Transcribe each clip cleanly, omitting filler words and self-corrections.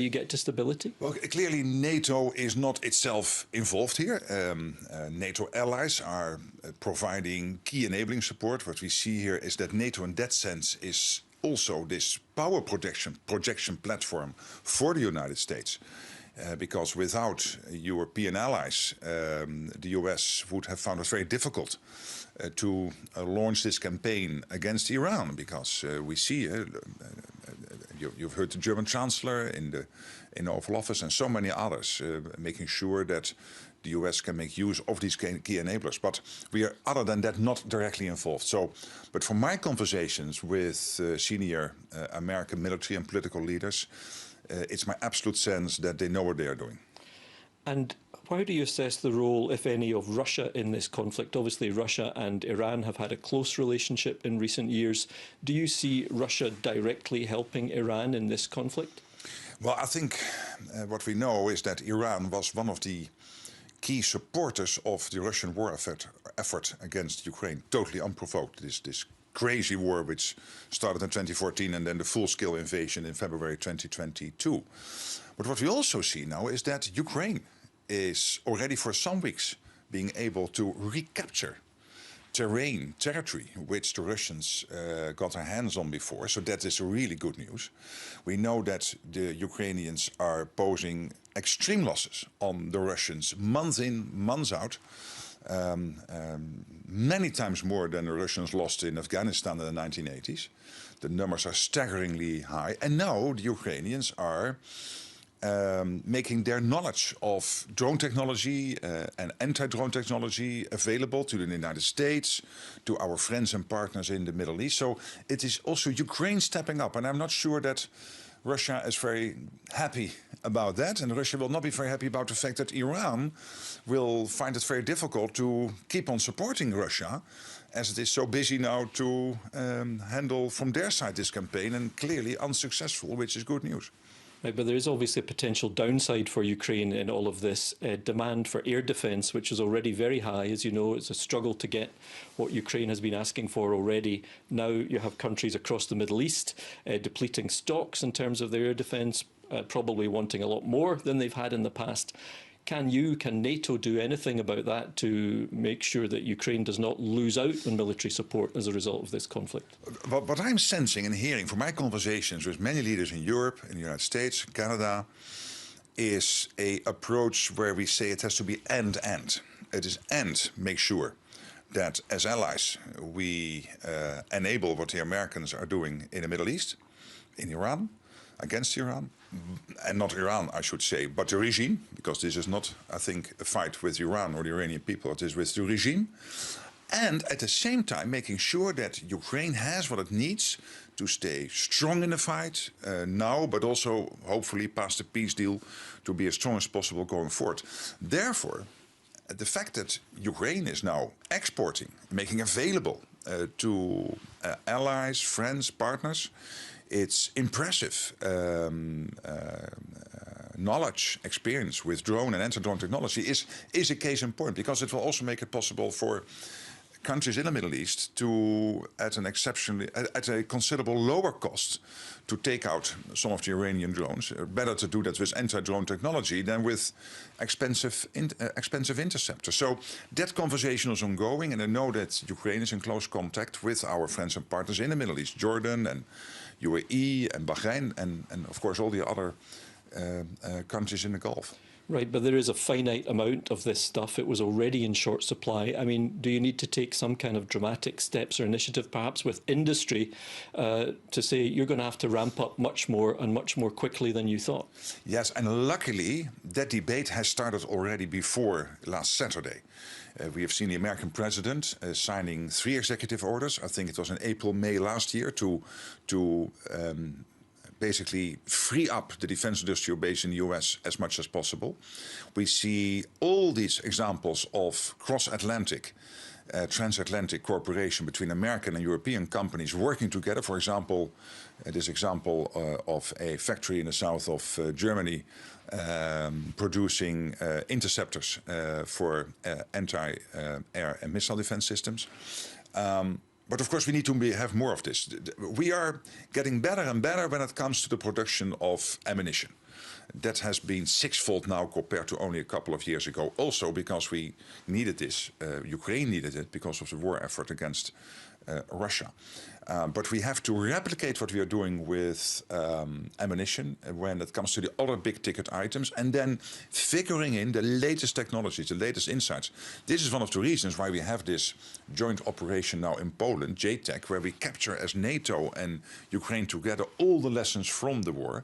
you get to stability? Well, clearly NATO is not itself involved here. NATO allies are providing key enabling support. What we see here is that NATO in that sense is also this power projection platform for the United States. Because without European allies, the US would have found it very difficult to launch this campaign against Iran, because we see, you've heard the German Chancellor in the Oval Office and so many others making sure that the US can make use of these key enablers. But we are, other than that, not directly involved. So, but from my conversations with senior American military and political leaders, it's my absolute sense that they know what they are doing. And how do you assess the role, if any, of Russia in this conflict? Obviously, Russia and Iran have had a close relationship in recent years. Do you see Russia directly helping Iran in this conflict? Well, I think what we know is that Iran was one of the key supporters of the Russian war effort against Ukraine, totally unprovoked. This crazy war which started in 2014 and then the full-scale invasion in February 2022. But what we also see now is that Ukraine is already for some weeks being able to recapture territory which the Russians got their hands on before. So that is really good news. We know that the Ukrainians are posing extreme losses on the Russians month in, month out. Many times more than the Russians lost in Afghanistan in the 1980s. The numbers are staggeringly high. And now the Ukrainians are making their knowledge of drone technology and anti-drone technology available to the United States, to our friends and partners in the Middle East. So it is also Ukraine stepping up. And I'm not sure that Russia is very happy about that, and Russia will not be very happy about the fact that Iran will find it very difficult to keep on supporting Russia, as it is so busy now to handle from their side this campaign, and clearly unsuccessful, which is good news. Right, but there is obviously a potential downside for Ukraine in all of this. Demand for air defence, which is already very high. As you know, it's a struggle to get what Ukraine has been asking for already. Now you have countries across the Middle East depleting stocks in terms of their air defence, probably wanting a lot more than they've had in the past. Can NATO do anything about that to make sure that Ukraine does not lose out on military support as a result of this conflict? What I'm sensing and hearing from my conversations with many leaders in Europe, in the United States, Canada, is an approach where we say it has to be end-end. It is make sure that as allies we enable what the Americans are doing in the Middle East, in Iran, against Iran, and not Iran, I should say, but the regime, because this is not, I think, a fight with Iran or the Iranian people, it is with the regime. And at the same time, making sure that Ukraine has what it needs to stay strong in the fight now, but also hopefully past the peace deal to be as strong as possible going forward. Therefore, the fact that Ukraine is now exporting, making available to allies, friends, partners, it's impressive knowledge, experience with drone and anti-drone technology is a case in point, because it will also make it possible for countries in the Middle East to, at a considerable lower cost, to take out some of the Iranian drones. Better to do that with anti-drone technology than with expensive interceptors. So that conversation is ongoing, and I know that Ukraine is in close contact with our friends and partners in the Middle East, Jordan and UAE and Bahrain, and of course all the other countries in the Gulf. Right, but there is a finite amount of this stuff. It was already in short supply. I mean, do you need to take some kind of dramatic steps or initiative, perhaps with industry, to say you're going to have to ramp up much more and much more quickly than you thought? Yes, and luckily that debate has started already before last Saturday. We have seen the American president signing 3 executive orders. I think it was in April, May last year to basically free up the defense industrial base in the US as much as possible. We see all these examples of cross-Atlantic, transatlantic cooperation between American and European companies working together. For example, this example of a factory in the south of Germany producing interceptors for anti-air and missile defense systems. But of course, we need to have more of this. We are getting better and better when it comes to the production of ammunition. That has been sixfold now compared to only a couple of years ago. Also because we needed this, Ukraine needed it because of the war effort against Russia. But we have to replicate what we are doing with ammunition when it comes to the other big ticket items, and then figuring in the latest technologies, the latest insights. This is one of the reasons why we have this joint operation now in Poland, JTAC, where we capture as NATO and Ukraine together all the lessons from the war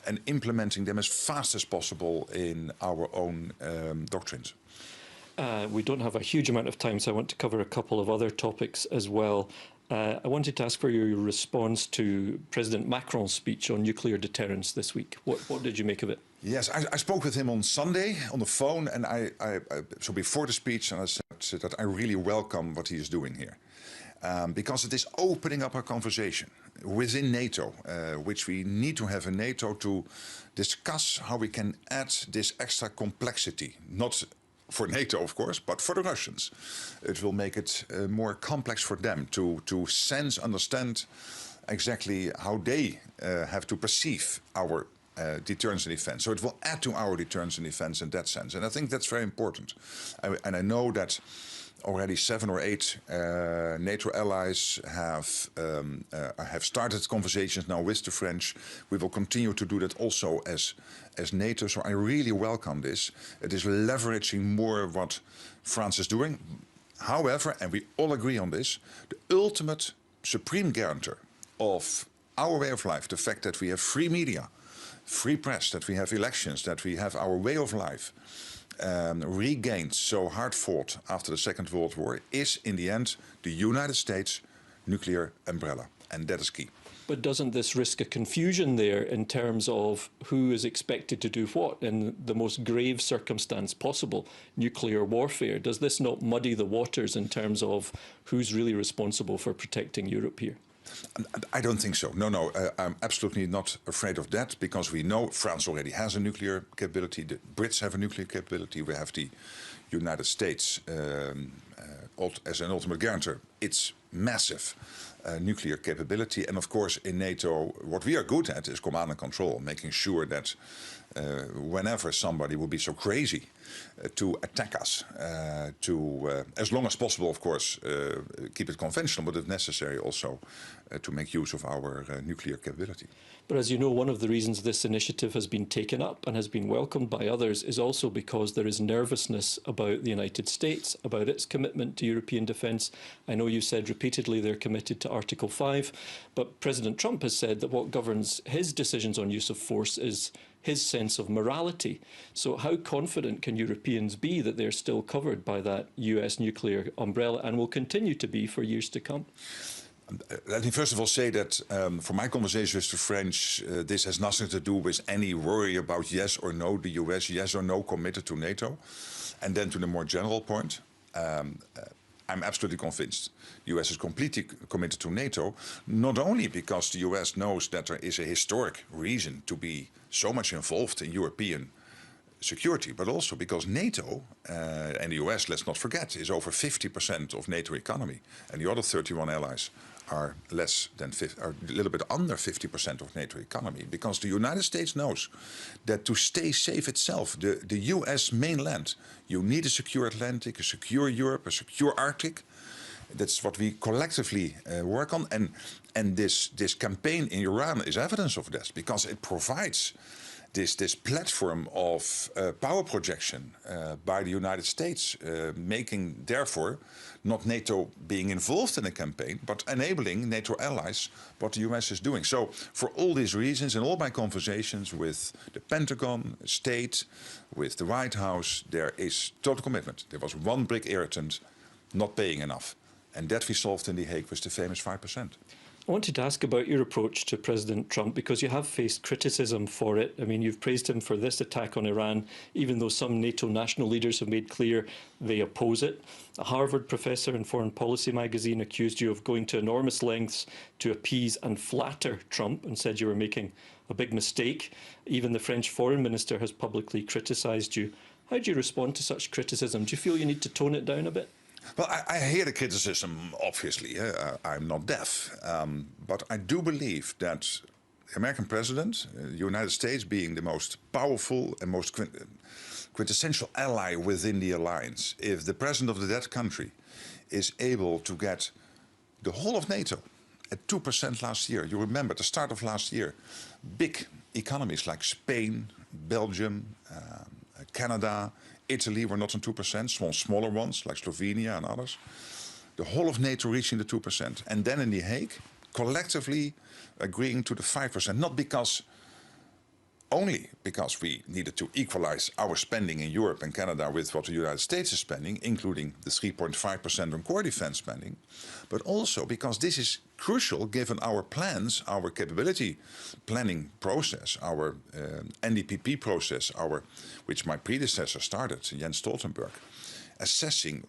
and implementing them as fast as possible in our own doctrines. We don't have a huge amount of time, so I want to cover a couple of other topics as well. I wanted to ask for your response to President Macron's speech on nuclear deterrence this week. What did you make of it? Yes, I spoke with him on Sunday on the phone, and so before the speech, and I said that I really welcome what he is doing here. Because it is opening up a conversation within NATO, which we need to have in NATO to discuss how we can add this extra complexity, not for NATO, of course, but for the Russians. It will make it more complex for them to sense, understand exactly how they have to perceive our deterrence and defense. So it will add to our deterrence and defense in that sense. And I think that's very important. And I know that already 7 or 8 NATO allies have started conversations now with the French. We will continue to do that also as NATO. So I really welcome this. It is leveraging more what France is doing. However, and we all agree on this, the ultimate supreme guarantor of our way of life, the fact that we have free media, free press, that we have elections, that we have our way of life, regained, so hard fought after the Second World War, is in the end the United States nuclear umbrella, and that is key. But doesn't this risk a confusion there in terms of who is expected to do what in the most grave circumstance possible, nuclear warfare? Does this not muddy the waters in terms of who's really responsible for protecting Europe here? I don't think so. No, I'm absolutely not afraid of that, because we know France already has a nuclear capability. The Brits have a nuclear capability. We have the United States as an ultimate guarantor. It's massive nuclear capability. And of course, in NATO, what we are good at is command and control, making sure that whenever somebody will be so crazy to attack us, as long as possible, of course, keep it conventional, but if necessary, also to make use of our nuclear capability. But as you know, one of the reasons this initiative has been taken up and has been welcomed by others is also because there is nervousness about the United States, about its commitment to European defence. I know you said repeatedly they're committed to Article 5, but President Trump has said that what governs his decisions on use of force is his sense of morality. So how confident can Europeans be that they're still covered by that US nuclear umbrella and will continue to be for years to come? Let me first of all say that for my conversation with the French, this has nothing to do with any worry about yes or no, the US, yes or no committed to NATO. And then to the more general point, I'm absolutely convinced the US is completely committed to NATO, not only because the US knows that there is a historic reason to be so much involved in European security, but also because NATO and the US, let's not forget, is over 50% of NATO economy, and the other 31 allies are are a little bit under 50% of NATO economy, because the United States knows that to stay safe itself, the US mainland, you need a secure Atlantic, a secure Europe, a secure Arctic. That's what we collectively work on, and this campaign in Iran is evidence of this, because it provides this platform of power projection by the United States, making therefore not NATO being involved in the campaign, but enabling NATO allies what the US is doing. So for all these reasons, in all my conversations with the Pentagon, State, with the White House, there is total commitment. There was one big irritant, not paying enough. And that we solved in The Hague with the famous 5%. I wanted to ask about your approach to President Trump, because you have faced criticism for it. I mean, you've praised him for this attack on Iran, even though some NATO national leaders have made clear they oppose it. A Harvard professor in Foreign Policy magazine accused you of going to enormous lengths to appease and flatter Trump and said you were making a big mistake. Even the French foreign minister has publicly criticised you. How do you respond to such criticism? Do you feel you need to tone it down a bit? Well, I hear the criticism, obviously. I'm not deaf. But I do believe that the American president, the United States being the most powerful and most quintessential ally within the alliance, if the president of that country is able to get the whole of NATO at 2% last year, you remember at the start of last year, big economies like Spain, Belgium, Canada, Italy were not on 2%, smaller ones like Slovenia and others. The whole of NATO reaching the 2%. And then in The Hague, collectively agreeing to the 5%, not only because we needed to equalize our spending in Europe and Canada with what the United States is spending, including the 3.5% on core defense spending, but also because this is crucial given our plans, our capability planning process, our NDPP process, which my predecessor started, Jens Stoltenberg, assessing